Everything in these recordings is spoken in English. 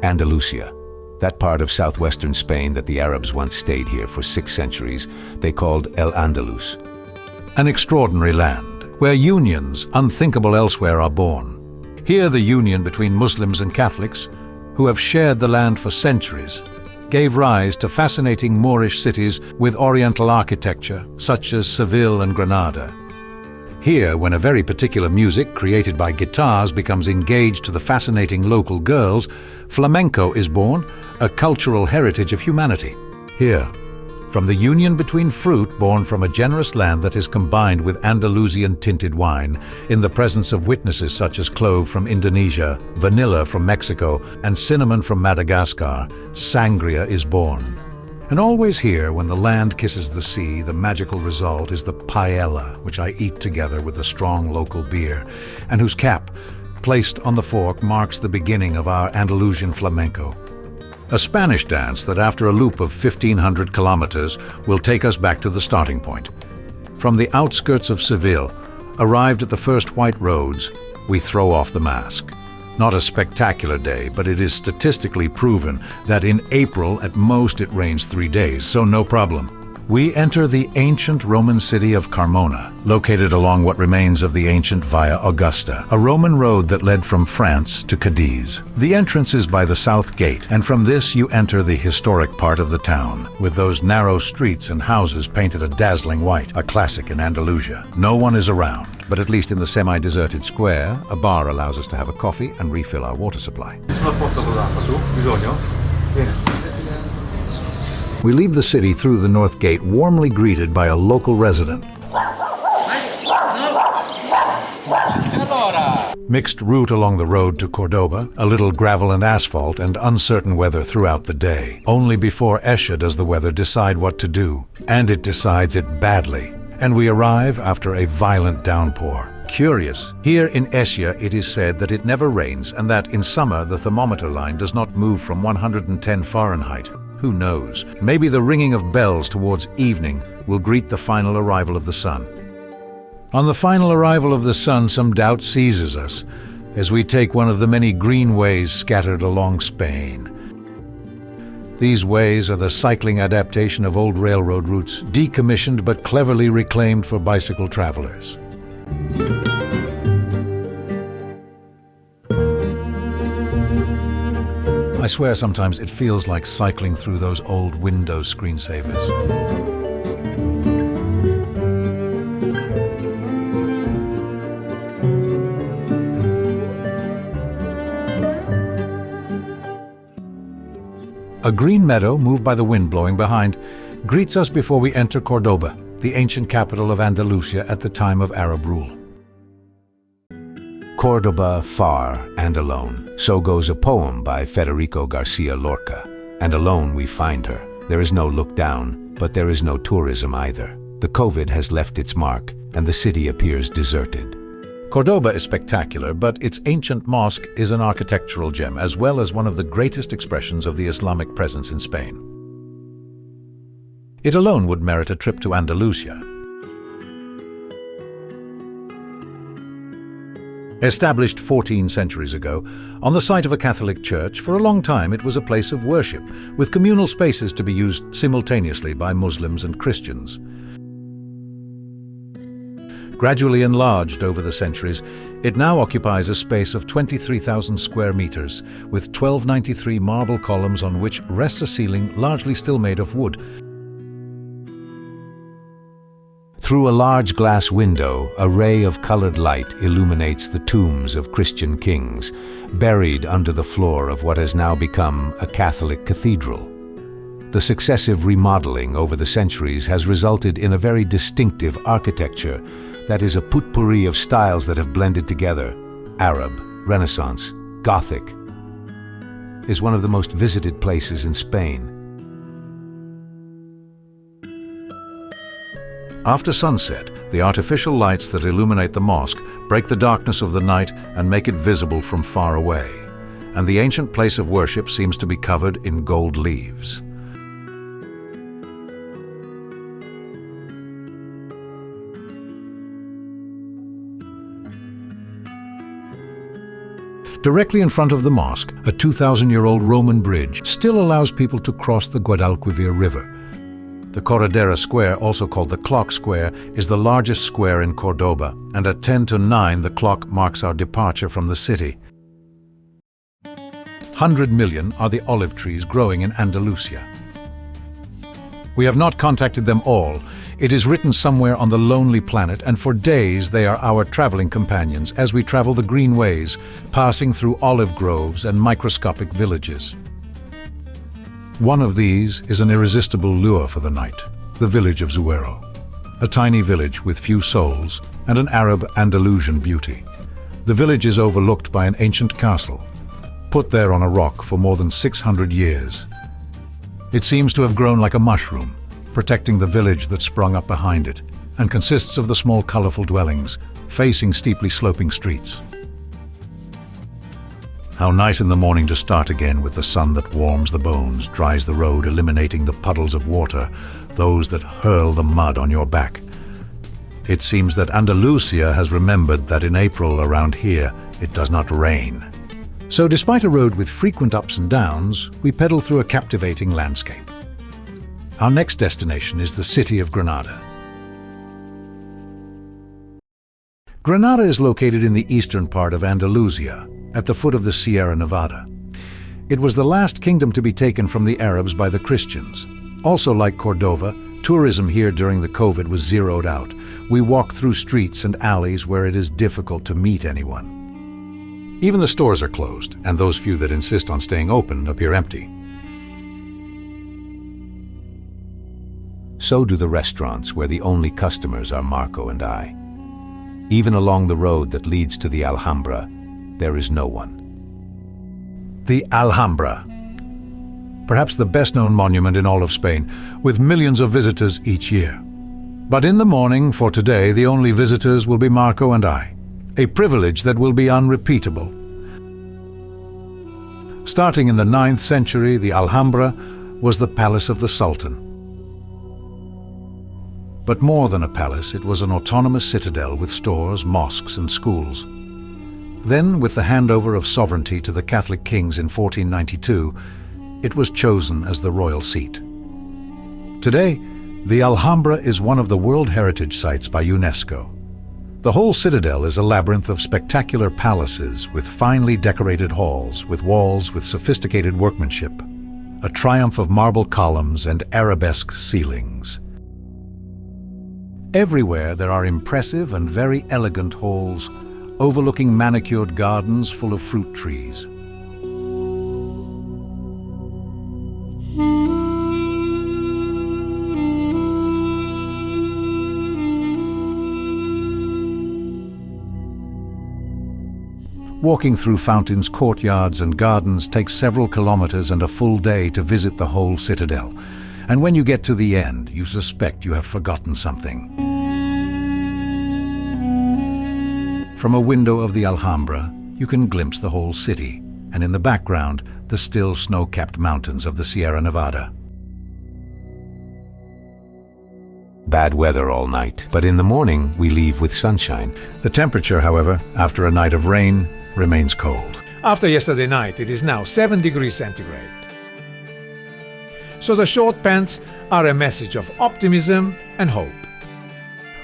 Andalusia, that part of southwestern Spain that the Arabs once stayed here for 6 centuries, they called El Andalus. An extraordinary land, where unions unthinkable elsewhere are born. Here the union between Muslims and Catholics, who have shared the land for centuries, gave rise to fascinating Moorish cities with Oriental architecture, such as Seville and Granada. Here, when a very particular music created by guitars becomes engaged to the fascinating local girls, flamenco is born, a cultural heritage of humanity. Here, from the union between fruit born from a generous land that is combined with Andalusian tinted wine, in the presence of witnesses such as clove from Indonesia, vanilla from Mexico, and cinnamon from Madagascar, sangria is born. And always here, when the land kisses the sea, the magical result is the paella, which I eat together with the strong local beer, and whose cap, placed on the fork, marks the beginning of our Andalusian flamenco. A Spanish dance that, after a loop of 1,500 kilometers, will take us back to the starting point. From the outskirts of Seville, arrived at the first white roads, we throw off the mask. Not a spectacular day, but it is statistically proven that in April at most it rains 3 days, so no problem. We enter the ancient Roman city of Carmona, located along what remains of the ancient Via Augusta, a Roman road that led from France to Cadiz. The entrance is by the south gate, and from this you enter the historic part of the town, with those narrow streets and houses painted a dazzling white, a classic in Andalusia. No one is around, but at least in the semi-deserted square, a bar allows us to have a coffee and refill our water supply. We leave the city through the north gate, warmly greeted by a local resident. Mixed route along the road to Cordoba, a little gravel and asphalt, and uncertain weather throughout the day. Only before Esha does the weather decide what to do, and it decides it badly. And we arrive after a violent downpour. Curious, here in Esha it is said that it never rains and that in summer the thermometer line does not move from 110 Fahrenheit. Who knows? Maybe the ringing of bells towards evening will greet the final arrival of the sun. On the final arrival of the sun, some doubt seizes us as we take one of the many greenways scattered along Spain. These ways are the cycling adaptation of old railroad routes, decommissioned but cleverly reclaimed for bicycle travelers. I swear sometimes it feels like cycling through those old Windows screensavers. A green meadow, moved by the wind blowing behind, greets us before we enter Cordoba, the ancient capital of Andalusia at the time of Arab rule. Cordoba, far and alone. So goes a poem by Federico Garcia Lorca. And alone we find her. There is no look down, but there is no tourism either. The COVID has left its mark, and the city appears deserted. Cordoba is spectacular, but its ancient mosque is an architectural gem, as well as one of the greatest expressions of the Islamic presence in Spain. It alone would merit a trip to Andalusia. Established 14 centuries ago, on the site of a Catholic church, for a long time it was a place of worship, with communal spaces to be used simultaneously by Muslims and Christians. Gradually enlarged over the centuries, it now occupies a space of 23,000 square meters, with 1293 marble columns on which rests a ceiling largely still made of wood. Through a large glass window, a ray of colored light illuminates the tombs of Christian kings, buried under the floor of what has now become a Catholic cathedral. The successive remodeling over the centuries has resulted in a very distinctive architecture that is a potpourri of styles that have blended together. Arab, Renaissance, Gothic. Is one of the most visited places in Spain. After sunset, the artificial lights that illuminate the mosque break the darkness of the night and make it visible from far away, and the ancient place of worship seems to be covered in gold leaves. Directly in front of the mosque, a 2,000-year-old Roman bridge still allows people to cross the Guadalquivir River. The Corredera Square, also called the Clock Square, is the largest square in Cordoba, and at 10 to 9 the clock marks our departure from the city. 100 million are the olive trees growing in Andalusia. We have not contacted them all. It is written somewhere on the lonely planet, and for days they are our traveling companions as we travel the greenways, passing through olive groves and microscopic villages. One of these is an irresistible lure for the night, the village of Zuero, a tiny village with few souls and an Arab Andalusian beauty. The village is overlooked by an ancient castle, put there on a rock for more than 600 years. It seems to have grown like a mushroom, protecting the village that sprung up behind it, and consists of the small colorful dwellings, facing steeply sloping streets. How nice in the morning to start again with the sun that warms the bones, dries the road, eliminating the puddles of water, those that hurl the mud on your back. It seems that Andalusia has remembered that in April around here it does not rain. So despite a road with frequent ups and downs, we pedal through a captivating landscape. Our next destination is the city of Granada. Granada is located in the eastern part of Andalusia, at the foot of the Sierra Nevada. It was the last kingdom to be taken from the Arabs by the Christians. Also, like Cordoba, tourism here during the COVID was zeroed out. We walk through streets and alleys where it is difficult to meet anyone. Even the stores are closed, and those few that insist on staying open appear empty. So do the restaurants where the only customers are Marco and I. Even along the road that leads to the Alhambra, there is no one. The Alhambra, perhaps the best-known monument in all of Spain, with millions of visitors each year. But in the morning, for today, the only visitors will be Marco and I, a privilege that will be unrepeatable. Starting in the 9th century, the Alhambra was the palace of the Sultan. But more than a palace, it was an autonomous citadel with stores, mosques, and schools. Then, with the handover of sovereignty to the Catholic kings in 1492, it was chosen as the royal seat. Today, the Alhambra is one of the World Heritage Sites by UNESCO. The whole citadel is a labyrinth of spectacular palaces with finely decorated halls, with walls with sophisticated workmanship, a triumph of marble columns and arabesque ceilings. Everywhere there are impressive and very elegant halls, overlooking manicured gardens full of fruit trees. Walking through fountains, courtyards, and gardens takes several kilometers and a full day to visit the whole citadel. And when you get to the end, you suspect you have forgotten something. From a window of the Alhambra, you can glimpse the whole city, and in the background, the still snow-capped mountains of the Sierra Nevada. Bad weather all night, but in the morning we leave with sunshine. The temperature, however, after a night of rain, remains cold. After yesterday night, it is now 7 degrees centigrade. So the short pants are a message of optimism and hope.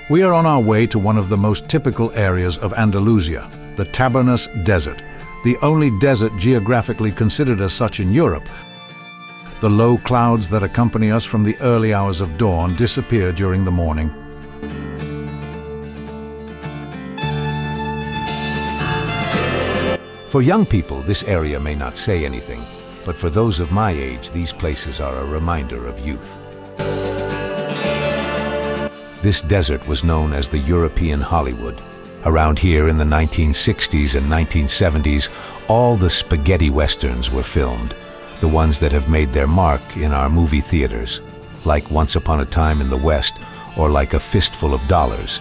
We are on our way to one of the most typical areas of Andalusia, the Tabernas Desert, the only desert geographically considered as such in Europe. The low clouds that accompany us from the early hours of dawn disappear during the morning. For young people, this area may not say anything, but for those of my age, these places are a reminder of youth. This desert was known as the European Hollywood. Around here in the 1960s and 1970s, all the spaghetti westerns were filmed, the ones that have made their mark in our movie theaters, like Once Upon a Time in the West or like A Fistful of Dollars.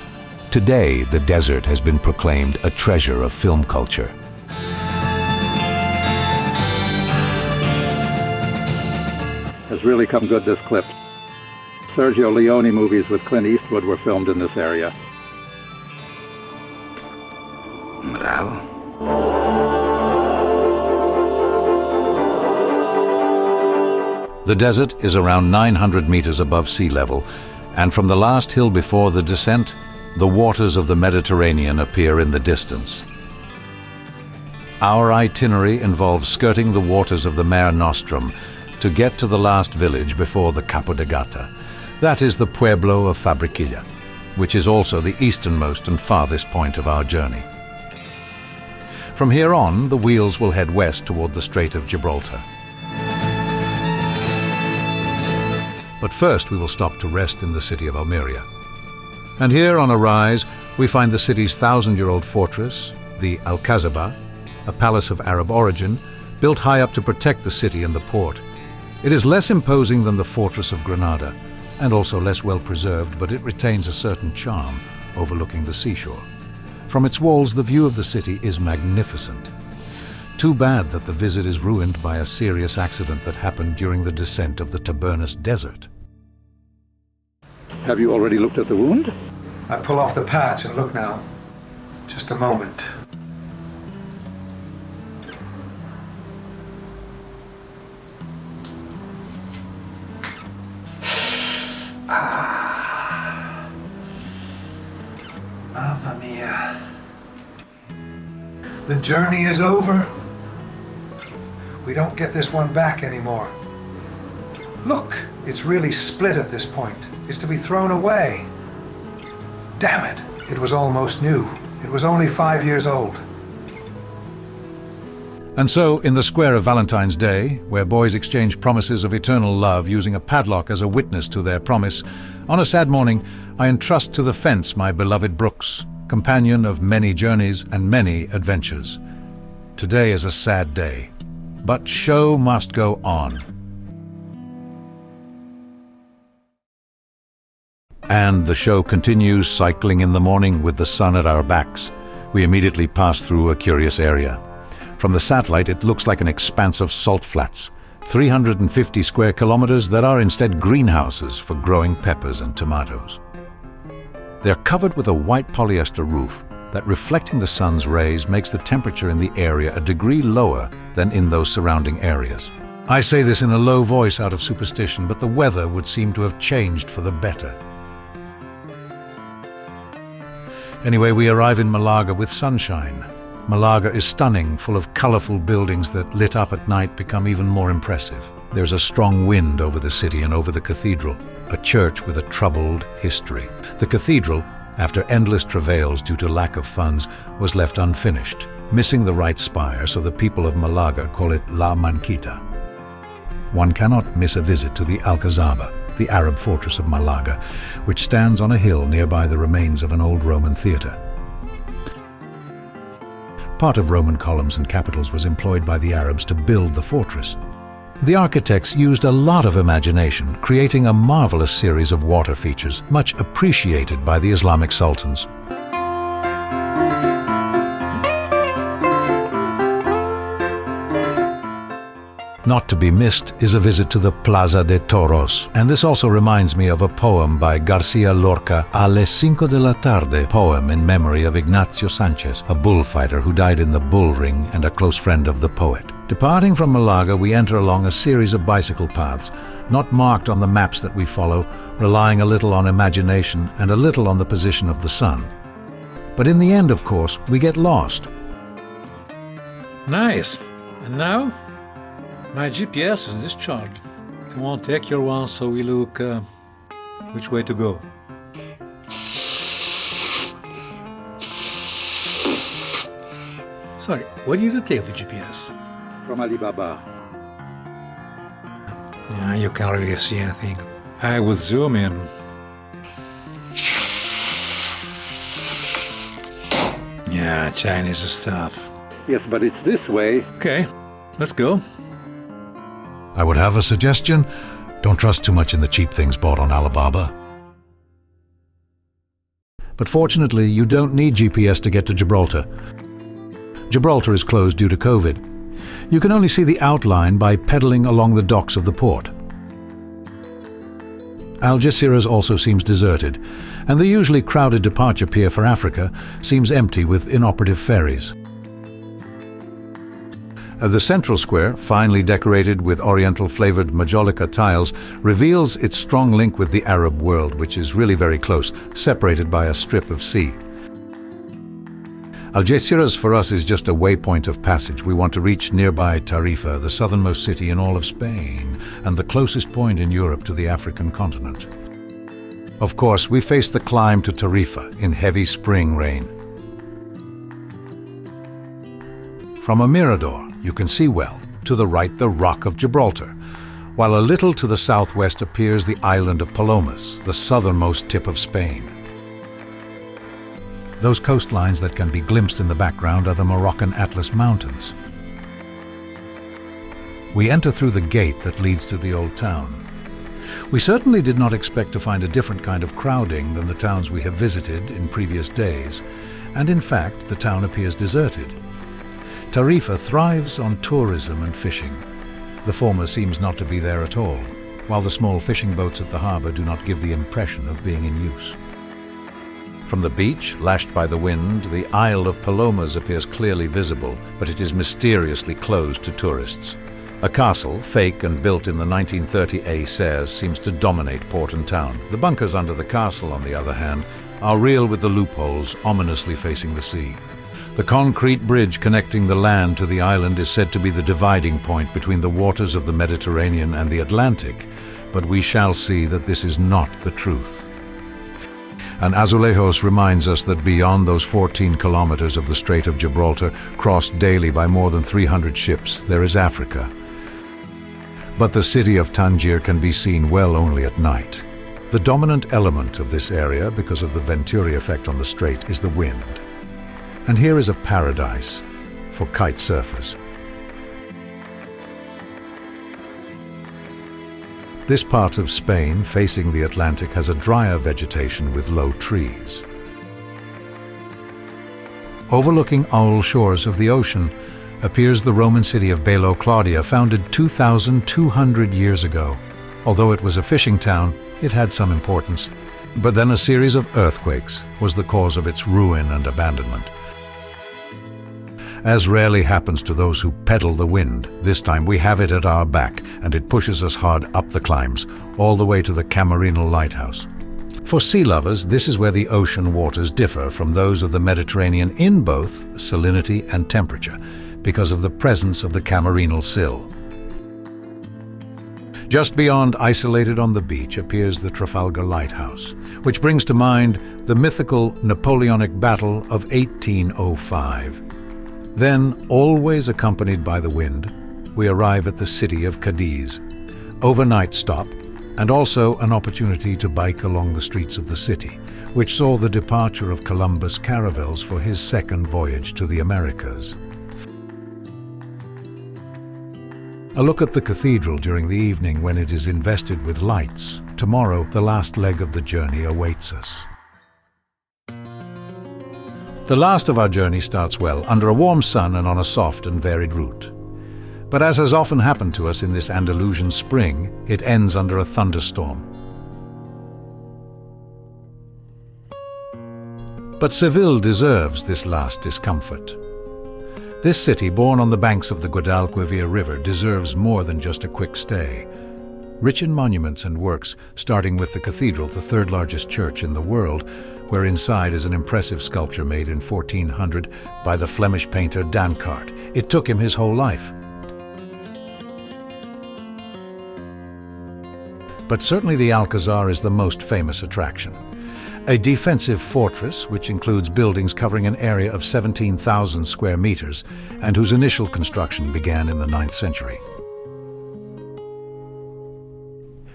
Today, the desert has been proclaimed a treasure of film culture. Has really come good, this clip. Sergio Leone movies with Clint Eastwood were filmed in this area. Bravo. The desert is around 900 meters above sea level, and from the last hill before the descent, the waters of the Mediterranean appear in the distance. Our itinerary involves skirting the waters of the Mare Nostrum to get to the last village before the Capo de Gata. That is the Pueblo of Fabriquilla, which is also the easternmost and farthest point of our journey. From here on, the wheels will head west toward the Strait of Gibraltar. But first we will stop to rest in the city of Almeria. And here on a rise, we find the city's 1,000-year-old fortress, the Alcazaba, a palace of Arab origin, built high up to protect the city and the port. It is less imposing than the fortress of Granada, and also less well preserved, but it retains a certain charm, overlooking the seashore. From its walls, the view of the city is magnificent. Too bad that the visit is ruined by a serious accident that happened during the descent of the Tabernas Desert. Have you already looked at the wound? I pull off the patch and look now. Just a moment. Mamma mia. The journey is over. We don't get this one back anymore. Look, it's really split at this point. It's to be thrown away. Damn it, it was almost new. It was only 5 years old. And so, in the square of Valentine's Day, where boys exchange promises of eternal love using a padlock as a witness to their promise, on a sad morning, I entrust to the fence my beloved Brooks, companion of many journeys and many adventures. Today is a sad day, but show must go on. And the show continues, cycling in the morning with the sun at our backs. We immediately pass through a curious area. From the satellite, it looks like an expanse of salt flats, 350 square kilometers that are instead greenhouses for growing peppers and tomatoes. They're covered with a white polyester roof that, reflecting the sun's rays, makes the temperature in the area a degree lower than in those surrounding areas. I say this in a low voice out of superstition, but the weather would seem to have changed for the better. Anyway, we arrive in Malaga with sunshine. Malaga is stunning, full of colorful buildings that, lit up at night, become even more impressive. There's a strong wind over the city and over the cathedral, a church with a troubled history. The cathedral, after endless travails due to lack of funds, was left unfinished, missing the right spire, so the people of Malaga call it La Manquita. One cannot miss a visit to the Alcazaba, the Arab fortress of Malaga, which stands on a hill nearby the remains of an old Roman theatre. Part of Roman columns and capitals was employed by the Arabs to build the fortress. The architects used a lot of imagination, creating a marvelous series of water features, much appreciated by the Islamic sultans. Not to be missed is a visit to the Plaza de Toros, and this also reminds me of a poem by Garcia Lorca, Alle 5 de la Tarde, poem in memory of Ignacio Sanchez, a bullfighter who died in the bull ring and a close friend of the poet. Departing from Malaga, we enter along a series of bicycle paths, not marked on the maps that we follow, relying a little on imagination and a little on the position of the sun. But in the end, of course, we get lost. Nice. And now? My GPS is discharged. Come on, take your one so we look which way to go. Sorry, where did you take the GPS? From Alibaba. Yeah, you can't really see anything. I would zoom in. Yeah, Chinese stuff. Yes, but it's this way. Okay, let's go. I would have a suggestion. Don't trust too much in the cheap things bought on Alibaba. But fortunately, you don't need GPS to get to Gibraltar. Gibraltar is closed due to COVID. You can only see the outline by pedaling along the docks of the port. Algeciras also seems deserted, and the usually crowded departure pier for Africa seems empty with inoperative ferries. The central square, finely decorated with oriental-flavored majolica tiles, reveals its strong link with the Arab world, which is really very close, separated by a strip of sea. Algeciras for us is just a waypoint of passage. We want to reach nearby Tarifa, the southernmost city in all of Spain, and the closest point in Europe to the African continent. Of course, we face the climb to Tarifa in heavy spring rain. From a mirador, you can see well, to the right, the Rock of Gibraltar, while a little to the southwest appears the island of Palomas, the southernmost tip of Spain. Those coastlines that can be glimpsed in the background are the Moroccan Atlas Mountains. We enter through the gate that leads to the old town. We certainly did not expect to find a different kind of crowding than the towns we have visited in previous days, and in fact, the town appears deserted. Tarifa thrives on tourism and fishing. The former seems not to be there at all, while the small fishing boats at the harbour do not give the impression of being in use. From the beach, lashed by the wind, the Isle of Palomas appears clearly visible, but it is mysteriously closed to tourists. A castle, fake and built in the 1930 A seems to dominate port and town. The bunkers under the castle, on the other hand, are real with the loopholes ominously facing the sea. The concrete bridge connecting the land to the island is said to be the dividing point between the waters of the Mediterranean and the Atlantic, but we shall see that this is not the truth. And Azulejos reminds us that beyond those 14 kilometers of the Strait of Gibraltar, crossed daily by more than 300 ships, there is Africa. But the city of Tangier can be seen well only at night. The dominant element of this area, because of the Venturi effect on the strait, is the wind. And here is a paradise for kite surfers. This part of Spain, facing the Atlantic, has a drier vegetation with low trees. Overlooking owl shores of the ocean appears the Roman city of Belo Claudia, founded 2,200 years ago. Although it was a fishing town, it had some importance. But then a series of earthquakes was the cause of its ruin and abandonment. As rarely happens to those who peddle the wind, this time we have it at our back, and it pushes us hard up the climbs, all the way to the Camarinal lighthouse. For sea lovers, this is where the ocean waters differ from those of the Mediterranean in both salinity and temperature, because of the presence of the Camarinal sill. Just beyond, isolated on the beach, appears the Trafalgar Lighthouse, which brings to mind the mythical Napoleonic Battle of 1805. Then, always accompanied by the wind, we arrive at the city of Cadiz. Overnight stop, and also an opportunity to bike along the streets of the city, which saw the departure of Columbus caravels for his second voyage to the Americas. A look at the cathedral during the evening when it is invested with lights. Tomorrow, the last leg of the journey awaits us. The last of our journey starts well, under a warm sun and on a soft and varied route. But as has often happened to us in this Andalusian spring, it ends under a thunderstorm. But Seville deserves this last discomfort. This city, born on the banks of the Guadalquivir River, deserves more than just a quick stay. Rich in monuments and works, starting with the cathedral, the third largest church in the world, where inside is an impressive sculpture made in 1400 by the Flemish painter Dancart. It took him his whole life. But certainly the Alcazar is the most famous attraction. A defensive fortress which includes buildings covering an area of 17,000 square meters and whose initial construction began in the 9th century.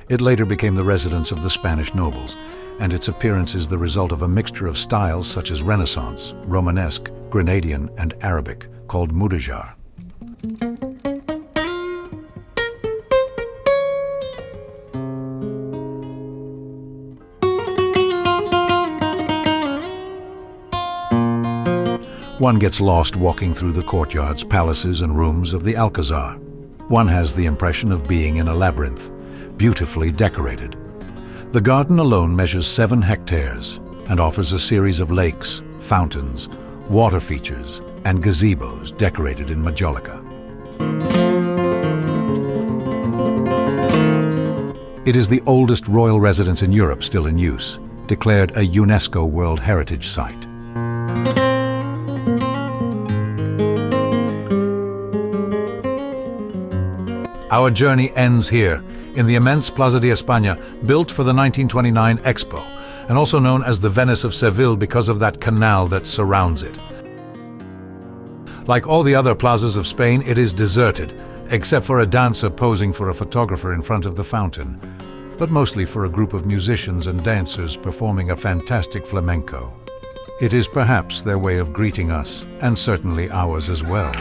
It later became the residence of the Spanish nobles, and its appearance is the result of a mixture of styles such as Renaissance, Romanesque, Grenadian, and Arabic, called Mudejar. One gets lost walking through the courtyards, palaces, and rooms of the Alcazar. One has the impression of being in a labyrinth, beautifully decorated. The garden alone measures 7 hectares and offers a series of lakes, fountains, water features, and gazebos decorated in majolica. It is the oldest royal residence in Europe still in use, declared a UNESCO World Heritage Site. Our journey ends here, in the immense Plaza de España, built for the 1929 Expo, and also known as the Venice of Seville because of that canal that surrounds it. Like all the other plazas of Spain, it is deserted, except for a dancer posing for a photographer in front of the fountain, but mostly for a group of musicians and dancers performing a fantastic flamenco. It is perhaps their way of greeting us, and certainly ours as well.